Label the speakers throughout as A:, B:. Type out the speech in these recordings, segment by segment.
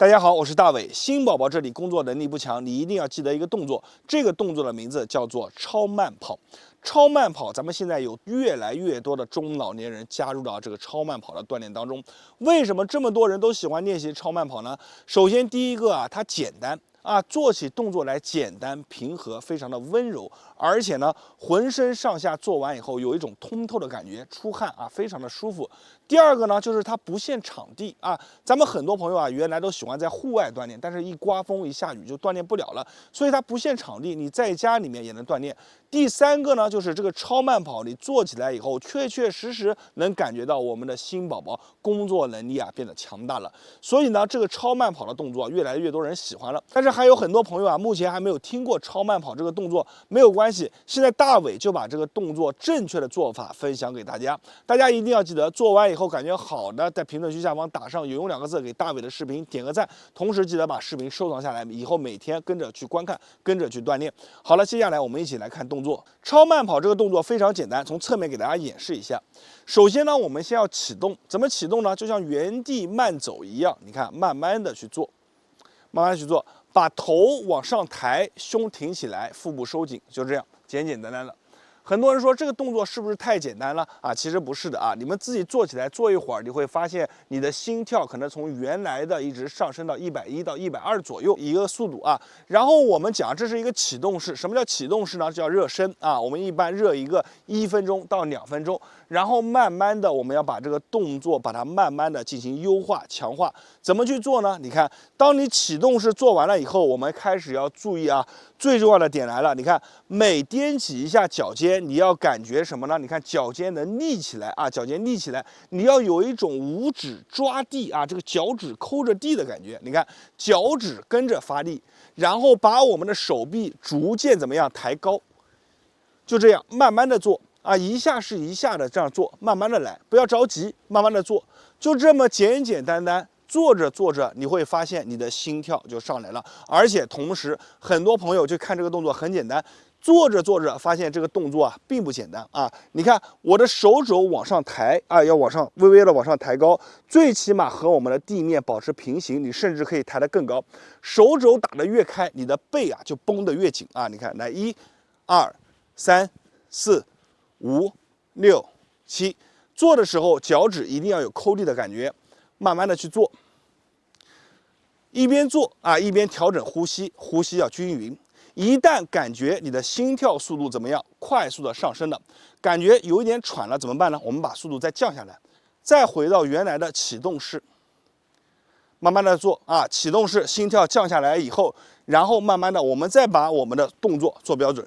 A: 大家好，我是大伟。新宝宝这里工作能力不强，你一定要记得一个动作，这个动作的名字叫做超慢跑。超慢跑，咱们现在有越来越多的中老年人加入到这个超慢跑的锻炼当中。为什么这么多人都喜欢练习超慢跑呢？首先，第一个啊，它简单。做起动作来简单平和，非常的温柔，而且呢，浑身上下做完以后有一种通透的感觉，出汗非常的舒服。第二个呢，就是它不限场地咱们很多朋友原来都喜欢在户外锻炼，但是一刮风一下雨就锻炼不了了，所以它不限场地，你在家里面也能锻炼。第三个呢，就是这个超慢跑，你做起来以后，确确实实能感觉到我们的新宝宝工作能力变得强大了。所以呢，这个超慢跑的动作越来越多人喜欢了。但是还有很多朋友目前还没有听过超慢跑这个动作，没有关系，现在大伟就把这个动作正确的做法分享给大家。大家一定要记得，做完以后感觉好的，在评论区下方打上"有用"2个字，给大伟的视频点个赞，同时记得把视频收藏下来，以后每天跟着去观看，跟着去锻炼。好了，接下来我们一起来看动作。超慢跑这个动作非常简单，从侧面给大家演示一下。首先呢，我们先要启动，怎么启动呢？就像原地慢走一样，你看，慢慢的去做，慢慢去做，把头往上抬，胸挺起来，腹部收紧，就这样，简简单单的。很多人说这个动作是不是太简单了其实不是的你们自己做起来做一会儿，你会发现你的心跳可能从原来的一直上升到110到120左右一个速度然后我们讲这是一个启动式，什么叫启动式呢？叫热身我们一般热一个1分钟到2分钟，然后慢慢的我们要把这个动作把它慢慢的进行优化强化。怎么去做呢？你看，当你启动式做完了以后，我们开始要注意最重要的点来了，你看每踮起一下脚尖，你要感觉什么呢？你看脚尖能立起来脚尖立起来，你要有一种五指抓地这个脚趾抠着地的感觉。你看脚趾跟着发力，然后把我们的手臂逐渐怎么样抬高，就这样慢慢的做一下是一下的这样做，慢慢的来，不要着急，慢慢的做，就这么简简单单。做着做着，你会发现你的心跳就上来了，而且同时很多朋友就看这个动作很简单，做着做着发现这个动作并不简单你看我的手肘往上抬要往上微微的往上抬高，最起码和我们的地面保持平行，你甚至可以抬得更高。手肘打得越开，你的背就绷得越紧你看，来1、2、3、4、5、6、7，做的时候脚趾一定要有抠地的感觉。慢慢的去做，一边做一边调整呼吸，呼吸要均匀。一旦感觉你的心跳速度怎么样，快速的上升了，感觉有一点喘了，怎么办呢？我们把速度再降下来，再回到原来的启动式，慢慢的做启动式，心跳降下来以后，然后慢慢的我们再把我们的动作做标准，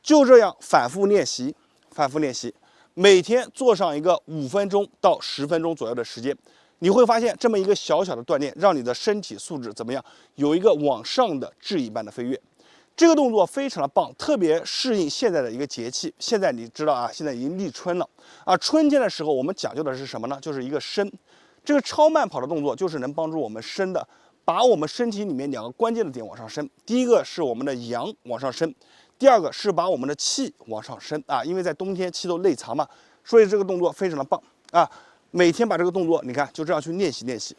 A: 就这样反复练习，反复练习，每天做上一个5分钟到10分钟左右的时间。你会发现这么一个小小的锻炼，让你的身体素质怎么样？有一个往上的质一般的飞跃。这个动作非常的棒，特别适应现在的一个节气。现在你知道现在已经立春了春天的时候我们讲究的是什么呢？就是一个伸。这个超慢跑的动作就是能帮助我们伸的，把我们身体里面2个关键的点往上升。第一个是我们的阳往上升，第二个是把我们的气往上升因为在冬天气都内藏嘛，所以这个动作非常的棒每天把这个动作，你看就这样去练习练习，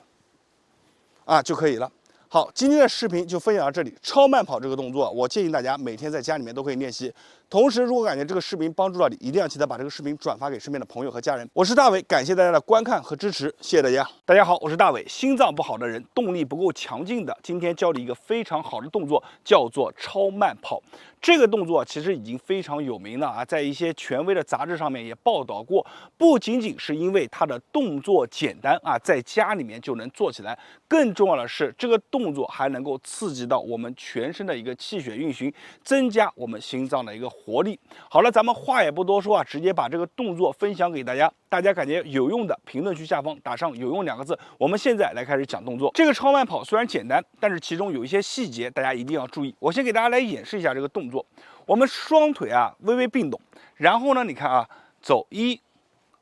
A: 就可以了。好，今天的视频就分享到这里。超慢跑这个动作，我建议大家每天在家里面都可以练习。同时，如果感觉这个视频帮助到你，一定要记得把这个视频转发给身边的朋友和家人。我是大伟，感谢大家的观看和支持，谢谢大家。大家好，我是大伟。心脏不好的人，动力不够强劲的，今天教你一个非常好的动作，叫做超慢跑。这个动作其实已经非常有名了在一些权威的杂志上面也报道过。不仅仅是因为它的动作简单在家里面就能做起来，更重要的是这个动作还能够刺激到我们全身的一个气血运行，增加我们心脏的一个活力。好了，咱们话也不多说直接把这个动作分享给大家。大家感觉有用的，评论区下方打上"有用"2个字。我们现在来开始讲动作。这个超慢跑虽然简单，但是其中有一些细节大家一定要注意。我先给大家来演示一下这个动作。我们双腿微微并拢，然后呢，你看走1、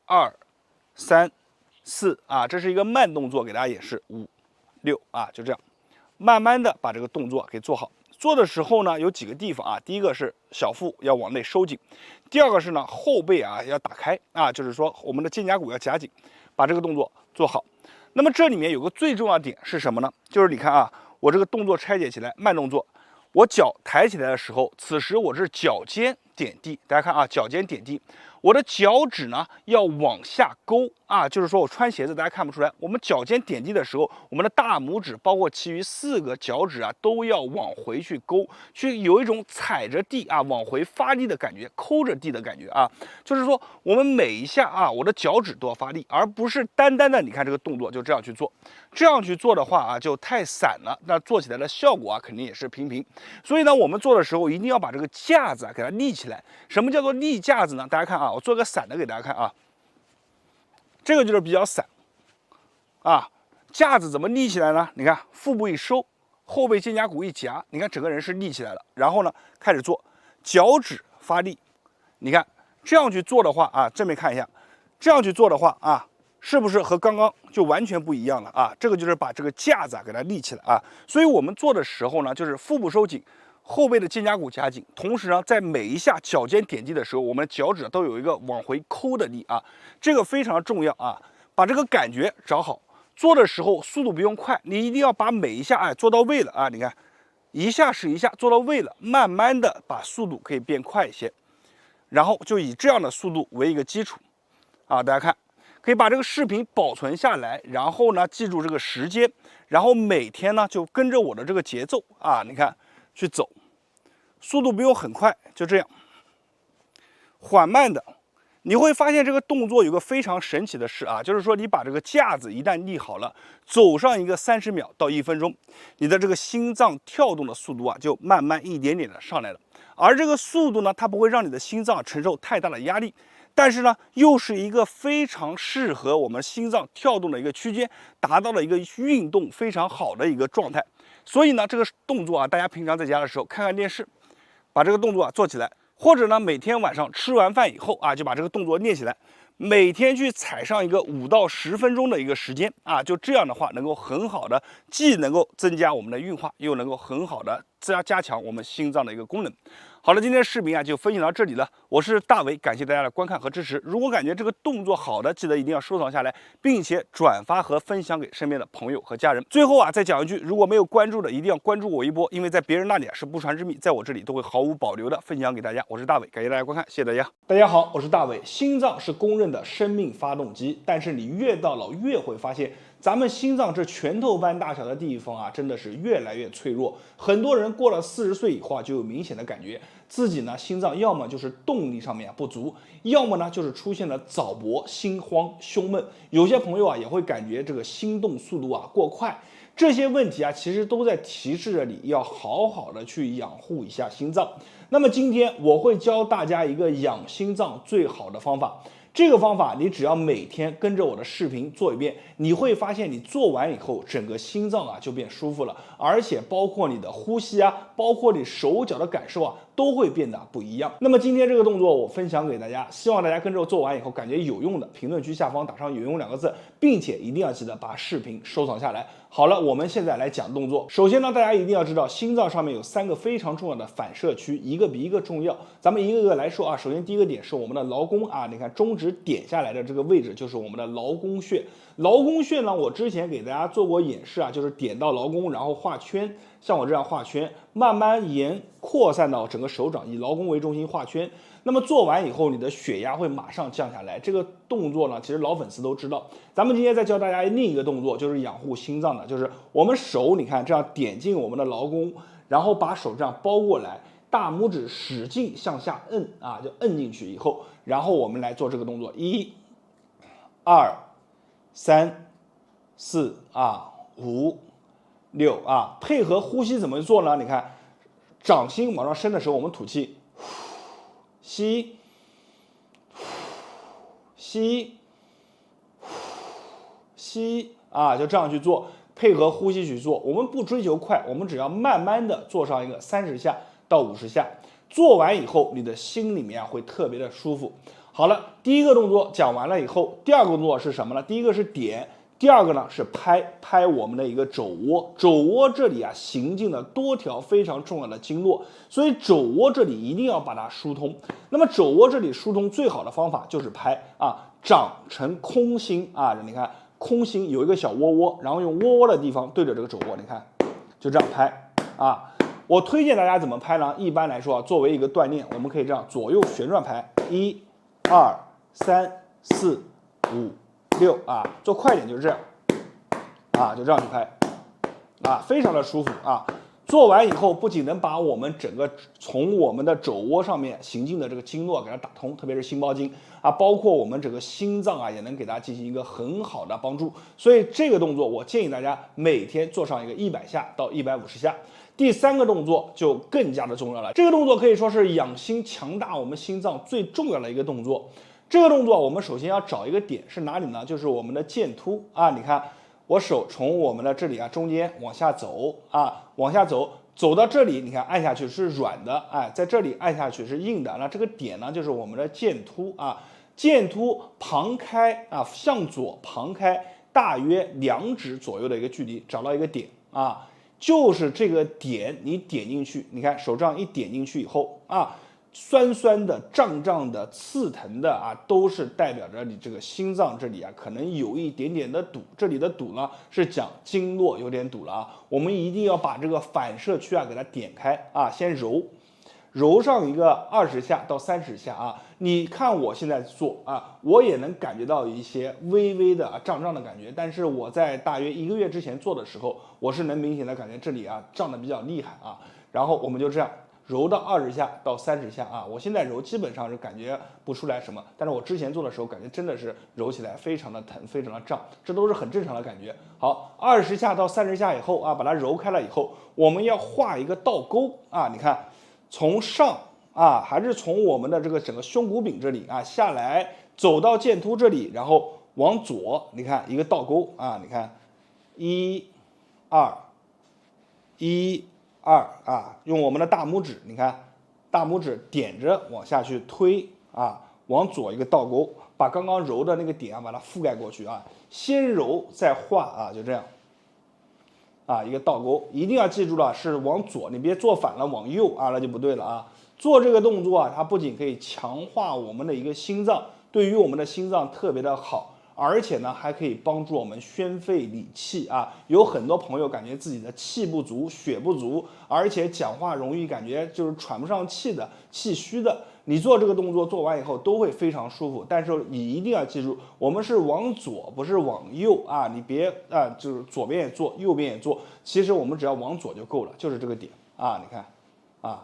A: 2、3、4这是一个慢动作，给大家演示5、6就这样，慢慢的把这个动作给做好。做的时候呢，有几个地方第一个是小腹要往内收紧，第二个是呢后背要打开就是说我们的肩胛骨要夹紧，把这个动作做好。那么这里面有个最重要的点是什么呢？就是你看啊，我这个动作拆解起来慢动作，我脚抬起来的时候，此时我是脚尖点地，大家看啊，脚尖点地，我的脚趾呢要往下勾啊，就是说我穿鞋子大家看不出来，我们脚尖点地的时候，我们的大拇指包括其余4个脚趾啊都要往回去勾，去有一种踩着地啊往回发力的感觉，抠着地的感觉啊，就是说我们每一下啊，我的脚趾都要发力，而不是单单的你看这个动作就这样去做，这样去做的话啊就太散了，那做起来的效果啊肯定也是平平。所以呢，我们做的时候一定要把这个架子啊给它立起来。什么叫做立架子呢？大家看啊，我做个散的给大家看啊，这个就是比较散啊。架子怎么立起来呢？你看腹部一收，后背肩胛骨一夹，你看整个人是立起来了。然后呢，开始做，脚趾发力。你看这样去做的话啊，正面看一下，这样去做的话啊，是不是和刚刚就完全不一样了啊？这个就是把这个架子啊给它立起来啊。所以我们做的时候呢，就是腹部收紧。后背的肩胛骨夹紧，同时呢，在每一下脚尖点地的时候，我们的脚趾都有一个往回抠的力啊，这个非常重要啊，把这个感觉找好。做的时候速度不用快，你一定要把每一下做到位了啊！你看，一下是一下做到位了，慢慢的把速度可以变快一些，然后就以这样的速度为一个基础啊，大家看。可以把这个视频保存下来，然后呢，记住这个时间，然后每天呢就跟着我的这个节奏啊，你看去走。速度不用很快，就这样，缓慢的，你会发现这个动作有个非常神奇的事啊，就是说你把这个架子一旦立好了，走上一个30秒到1分钟，你的这个心脏跳动的速度啊，就慢慢一点点的上来了。而这个速度呢，它不会让你的心脏承受太大的压力，但是呢，又是一个非常适合我们心脏跳动的一个区间，达到了一个运动非常好的一个状态。所以呢，这个动作啊，大家平常在家的时候看看电视。把这个动作啊做起来，或者呢每天晚上吃完饭以后啊就把这个动作练起来，每天去踩上一个5到10分钟的一个时间啊，就这样的话能够很好的既能够增加我们的运化，又能够很好的加强我们心脏的一个功能。好了，今天的视频啊就分享到这里了，我是大伟，感谢大家的观看和支持。如果感觉这个动作好的，记得一定要收藏下来，并且转发和分享给身边的朋友和家人。最后啊再讲一句，如果没有关注的，一定要关注我一波，因为在别人那里是不传之秘，在我这里都会毫无保留的分享给大家。我是大伟，感谢大家观看，谢谢大家。大家好，我是大伟。心脏是公认的生命发动机，但是你越到老越会发现，咱们心脏这拳头般大小的地方啊，真的是越来越脆弱。很多人过了40岁以后啊，就有明显的感觉，自己呢心脏要么就是动力上面不足，要么呢就是出现了早搏、心慌、胸闷。有些朋友啊也会感觉这个心动速度啊过快。这些问题啊，其实都在提示着你要好好的去养护一下心脏。那么今天我会教大家一个养心脏最好的方法。这个方法你只要每天跟着我的视频做一遍，你会发现你做完以后，整个心脏啊就变舒服了，而且包括你的呼吸啊，包括你手脚的感受啊，都会变得不一样。那么今天这个动作我分享给大家，希望大家跟着我做完以后感觉有用的，评论区下方打上有用2个字，并且一定要记得把视频收藏下来。好了，我们现在来讲动作。首先呢，大家一定要知道，心脏上面有3个非常重要的反射区，一个比一个重要。咱们一个个来说啊。首先第一个点是我们的劳宫啊，你看中指点下来的这个位置就是我们的劳宫穴。劳宫穴呢，我之前给大家做过演示啊，就是点到劳宫，然后画圈，像我这样画圈，慢慢扩散到整个手掌，以劳宫为中心画圈。那么做完以后，你的血压会马上降下来。这个动作呢，其实老粉丝都知道。咱们今天再教大家另一个动作，就是养护心脏的，就是我们手，你看这样点进我们的劳宫，然后把手这样包过来，大拇指使劲向下摁啊，就摁进去以后，然后我们来做这个动作，1、2、3、4啊、5、6啊，配合呼吸怎么做呢？你看，掌心往上升的时候，我们吐气。吸，吸，吸啊，就这样去做，配合呼吸去做。我们不追求快，我们只要慢慢的做上一个30下到50下。做完以后，你的心里面会特别的舒服。好了，第一个动作讲完了以后，第二个动作是什么呢？第一个是点。第二个呢是拍我们的一个肘窝，肘窝这里啊行进了多条非常重要的经络，所以肘窝这里一定要把它疏通。那么肘窝这里疏通最好的方法就是拍啊，掌成空心啊，你看空心有一个小窝窝，然后用窝窝的地方对着这个肘窝，你看，就这样拍啊。我推荐大家怎么拍呢？一般来说啊，作为一个锻炼，我们可以这样左右旋转拍，1、2、3、4、5、6啊，做快点就是这样啊，就这样去拍啊，非常的舒服啊。做完以后，不仅能把我们整个从我们的肘窝上面行进的这个经络给它打通，特别是心包经啊，包括我们整个心脏啊，也能给它进行一个很好的帮助。所以这个动作，我建议大家每天做上一个100下到150下。第3个动作就更加的重要了，这个动作可以说是养心强大我们心脏最重要的一个动作。这个动作我们首先要找一个点是哪里呢？就是我们的剑突啊，你看。我手从我们的这里啊中间往下走啊，往下走，走到这里，你看按下去是软的，哎，在这里按下去是硬的。那这个点呢，就是我们的剑突啊，剑突旁开啊，向左旁开大约2指左右的一个距离，找到一个点啊，就是这个点，你点进去，你看手这样一点进去以后啊。酸酸的、胀胀的、刺疼的啊，都是代表着你这个心脏这里啊，可能有一点点的堵。这里的堵呢，是讲经络有点堵了啊。我们一定要把这个反射区啊给它点开啊，先揉上一个20下到30下啊。你看我现在做啊，我也能感觉到一些微微的胀胀的感觉，但是我在大约1个月之前做的时候，我是能明显的感觉这里啊胀得比较厉害啊。然后我们就这样。揉到20下到30下啊，我现在揉基本上是感觉不出来什么，但是我之前做的时候感觉真的是揉起来非常的疼，非常的胀，这都是很正常的感觉。好，20下到30下以后啊，把它揉开了以后，我们要画一个倒钩啊，你看从上啊，还是从我们的这个整个胸骨柄这里啊下来，走到剑突这里，然后往左，你看一个倒钩啊，你看1、2、1、2啊，用我们的大拇指，你看大拇指点着往下去推啊，往左一个倒钩，把刚刚揉的那个点啊，把它覆盖过去啊，先揉再画啊，就这样啊，一个倒钩，一定要记住了，是往左，你别做反了，往右啊，那就不对了啊。做这个动作啊，它不仅可以强化我们的一个心脏，对于我们的心脏特别的好。而且呢，还可以帮助我们宣肺理气啊。有很多朋友感觉自己的气不足、血不足，而且讲话容易感觉就是喘不上气的、气虚的。你做这个动作做完以后都会非常舒服。但是你一定要记住，我们是往左，不是往右啊！你别就是左边也做，右边也做。其实我们只要往左就够了，就是这个点啊，你看啊。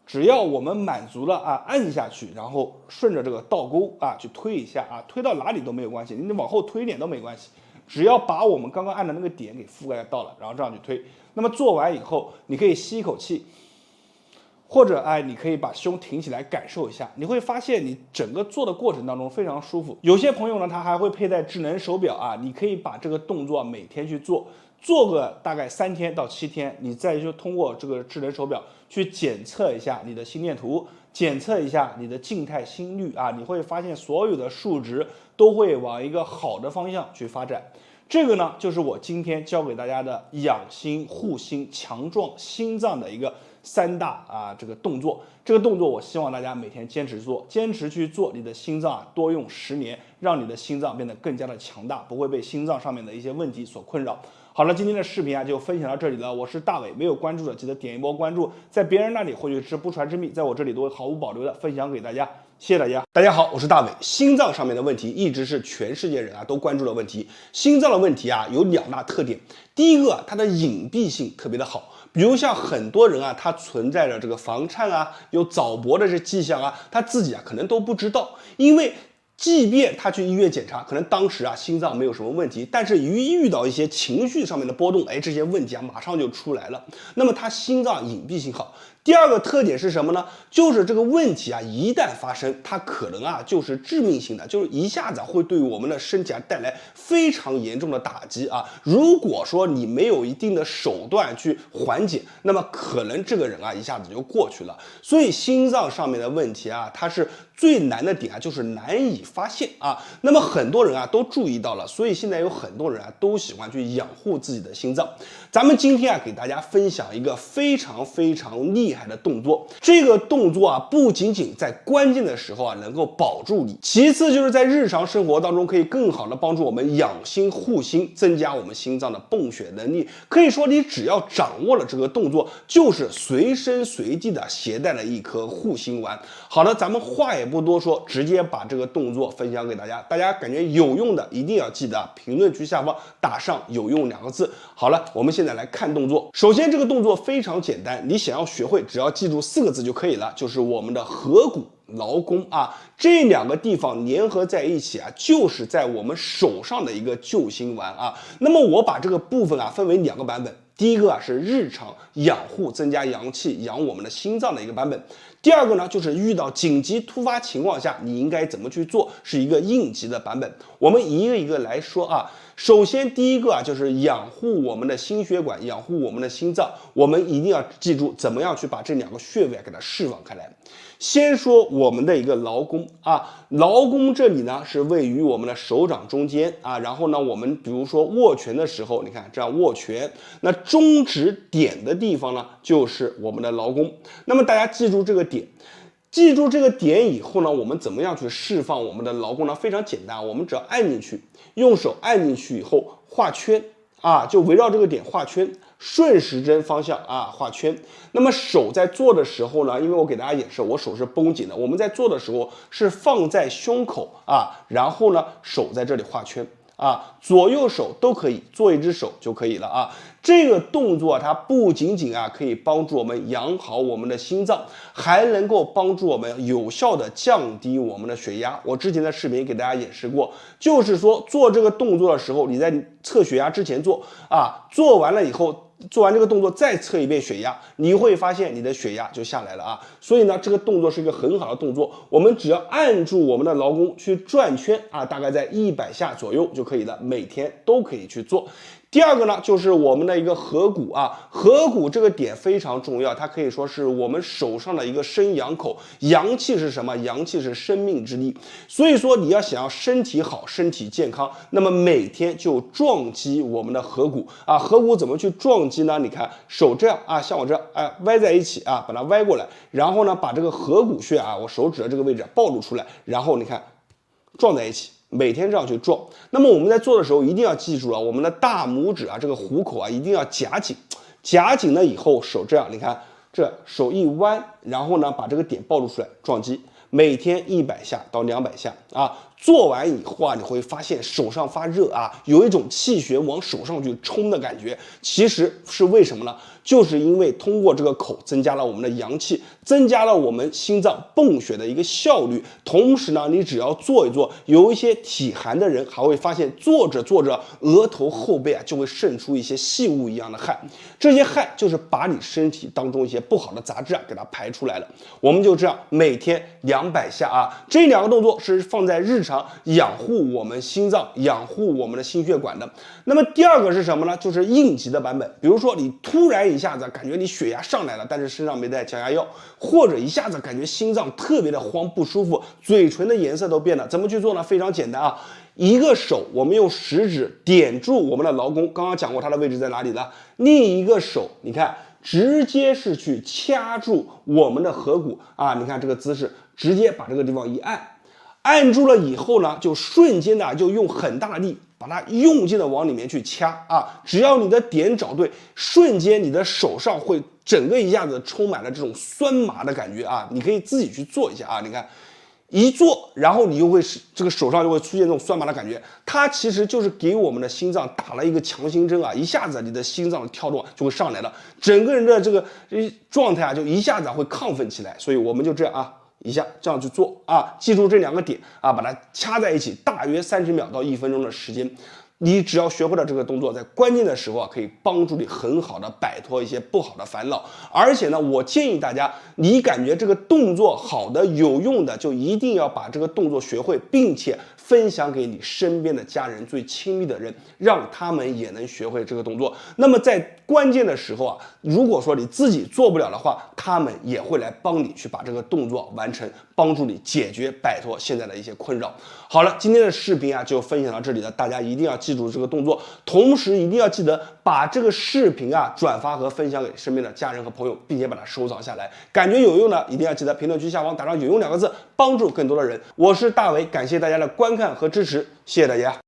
A: 只要我们满足了啊，按下去，然后顺着这个倒钩啊去推一下啊，推到哪里都没有关系，你往后推一点都没关系，只要把我们刚刚按的那个点给覆盖到了，然后这样去推。那么做完以后，你可以吸一口气，或者你可以把胸挺起来感受一下，你会发现你整个做的过程当中非常舒服。有些朋友呢，他还会佩戴智能手表啊，你可以把这个动作每天去做。做个大概3天到7天，你再就通过这个智能手表去检测一下你的心电图，检测一下你的静态心率啊，你会发现所有的数值都会往一个好的方向去发展。这个呢，就是我今天教给大家的养心、护心、强壮心脏的一个3大这个动作。这个动作我希望大家每天坚持做，坚持去做，你的心脏多用10年，让你的心脏变得更加的强大，不会被心脏上面的一些问题所困扰。好了，今天的视频就分享到这里了。我是大伟，没有关注的记得点一波关注，在别人那里获取之不传之秘，在我这里都会毫无保留的分享给大家。谢谢大家。
B: 大家好，我是大伟。心脏上面的问题一直是全世界人都关注的问题。心脏的问题有2大特点。第一个，它的隐蔽性特别的好，比如像很多人他存在着这个房颤有早搏的这迹象他自己可能都不知道，因为即便他去医院检查，可能当时心脏没有什么问题，但是一遇到一些情绪上面的波动，这些问题马上就出来了。那么他心脏隐蔽性好。第二个特点是什么呢？就是这个问题一旦发生，它可能就是致命性的，就是一下子会对我们的身体带来非常严重的打击如果说你没有一定的手段去缓解，那么可能这个人一下子就过去了。所以心脏上面的问题它是最难的点就是难以发现那么很多人都注意到了，所以现在有很多人都喜欢去养护自己的心脏。咱们今天给大家分享一个非常非常厉害害的动作。这个动作啊，不仅仅在关键的时候啊能够保住你，其次就是在日常生活当中可以更好的帮助我们养心护心，增加我们心脏的泵血能力。可以说，你只要掌握了这个动作，就是随身随地的携带了一颗护心丸。好的，咱们话也不多说，直接把这个动作分享给大家。大家感觉有用的，一定要记得评论区下方打上“有用”2个字。好了，我们现在来看动作。首先，这个动作非常简单，你想要学会，只要记住4个字就可以了，就是我们的合谷劳宫啊，这2个地方粘合在一起啊，就是在我们手上的一个救心丸啊。那么我把这个部分啊分为2个版本。第一个啊是日常养护、增加阳气、养我们的心脏的一个版本。第二个呢，就是遇到紧急突发情况下，你应该怎么去做，是一个应急的版本。我们一个一个来说啊。首先，第一个啊，就是养护我们的心血管，养护我们的心脏。我们一定要记住怎么样去把这2个穴位给它释放开来。先说我们的一个劳宫啊，劳宫这里呢是位于我们的手掌中间啊，然后呢，我们比如说握拳的时候，你看这样握拳，那中指点的地方呢就是我们的劳宫。那么大家记住这个点。记住这个点以后呢，我们怎么样去释放我们的劳宫呢？非常简单，我们只要按进去，用手按进去以后画圈啊，就围绕这个点画圈，顺时针方向啊画圈。那么手在做的时候呢，因为我给大家演示，我手是绷紧的，我们在做的时候是放在胸口啊，然后呢手在这里画圈。啊，左右手都可以，做一只手就可以了啊。这个动作它不仅仅啊可以帮助我们养好我们的心脏，还能够帮助我们有效的降低我们的血压。我之前的视频给大家演示过，就是说做这个动作的时候，你在测血压之前做啊，做完了以后。做完这个动作再测一遍血压，你会发现你的血压就下来了啊。所以呢，这个动作是一个很好的动作。我们只要按住我们的劳宫去转圈啊，大概在100下左右就可以了，每天都可以去做。第二个呢，就是我们的一个合谷啊，合谷这个点非常重要，它可以说是我们手上的一个生阳口。阳气是什么？阳气是生命之力。所以说，你要想要身体好、身体健康，那么每天就撞击我们的合谷啊。合谷怎么去撞击呢？你看手这样啊，像我这样啊，歪在一起啊，把它歪过来，然后呢，把这个合谷穴啊，我手指的这个位置暴露出来，然后你看撞在一起。每天这样去撞，那么我们在做的时候一定要记住了，我们的大拇指啊，这个虎口啊，一定要夹紧，夹紧了以后手这样，你看这手一弯，然后呢把这个点暴露出来撞击，每天100下到200下啊。做完以后啊，你会发现手上发热啊，有一种气血往手上去冲的感觉。其实是为什么呢？就是因为通过这个口增加了我们的阳气，增加了我们心脏泵血的一个效率。同时呢，你只要做一做，有一些体寒的人还会发现做着做着额头后背啊就会渗出一些细雾一样的汗，这些汗就是把你身体当中一些不好的杂质啊给它排出来了。我们就这样每天200下啊，这2个动作是放在日常养护我们心脏、养护我们的心血管的。那么第二个是什么呢？就是应急的版本。比如说你突然一下子感觉你血压上来了，但是身上没带降压药，或者一下子感觉心脏特别的慌不舒服，嘴唇的颜色都变了，怎么去做呢？非常简单啊，一个手我们用食指点住我们的劳宫，刚刚讲过它的位置在哪里了。另一个手你看直接是去掐住我们的合谷啊，你看这个姿势，直接把这个地方一按。按住了以后呢，就瞬间的就用很大的力把它用劲的往里面去掐啊！只要你的点找对，瞬间你的手上会整个一下子充满了这种酸麻的感觉啊！你可以自己去做一下啊！你看，一做，然后你就会这个手上就会出现这种酸麻的感觉，它其实就是给我们的心脏打了一个强心针啊！一下子你的心脏的跳动就会上来了，整个人的这个状态啊就一下子会亢奋起来。所以我们就这样啊。一下这样去做啊，记住这2个点啊，把它掐在一起，大约30秒到1分钟的时间。你只要学会了这个动作，在关键的时候啊，可以帮助你很好的摆脱一些不好的烦恼。而且呢，我建议大家，你感觉这个动作好的、有用的，就一定要把这个动作学会，并且分享给你身边的家人、最亲密的人，让他们也能学会这个动作。那么在关键的时候啊，如果说你自己做不了的话，他们也会来帮你去把这个动作完成，帮助你解决摆脱现在的一些困扰。好了，今天的视频啊就分享到这里了，大家一定要记住这个动作，同时一定要记得把这个视频啊转发和分享给身边的家人和朋友，并且把它收藏下来。感觉有用的，一定要记得评论区下方打上有用2个字，帮助更多的人。我是大伟，感谢大家的观看和支持，谢谢大家。